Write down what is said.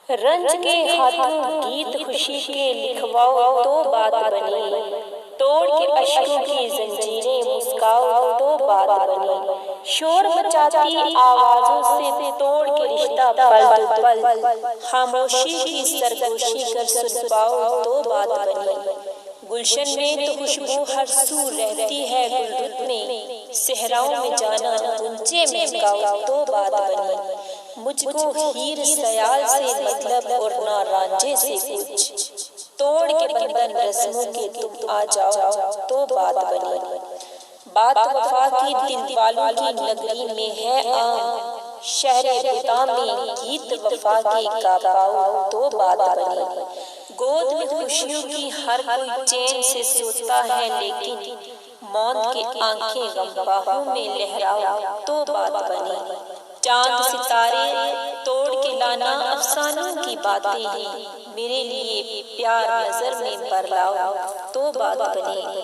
रंज के हाथों गीत खुशी के लिखवाओ तो बात बनी, तोड़ के अश्कों की जंजीरें मुस्काओ तो बात बनी। शोर मचाती आवाजों से तोड़ के रिश्ता पल पल, खामोशी की सरगोशी कर सुन पाओ तो बात बनी। गुलशन में तो खुशबू हर सू रहती है गुलरुत में, सहराओं में जाना गुंचे में गाओ तो बात बनी। मुझको हीर सयाल से मतलब और ना रांझे से कुछ, तोड़ के बंधन रस्मों के तुम आ जाओ तो बात बनी। बात वफा की दिल वालों की नगरी में है आम, शहरे बिता में गीत वफा के गा पाओ तो बात बनी। गोद में खुशियों की हर कोई चैन से सोता है, लेकिन मौत की आंखें गम बाहों में लहराओ तो बात बनी। चांद सितारे तोड़ के लाना अफसानों की बातें हैं, मेरे लिए प्यार नजर में बरलाओ तो बात बनी।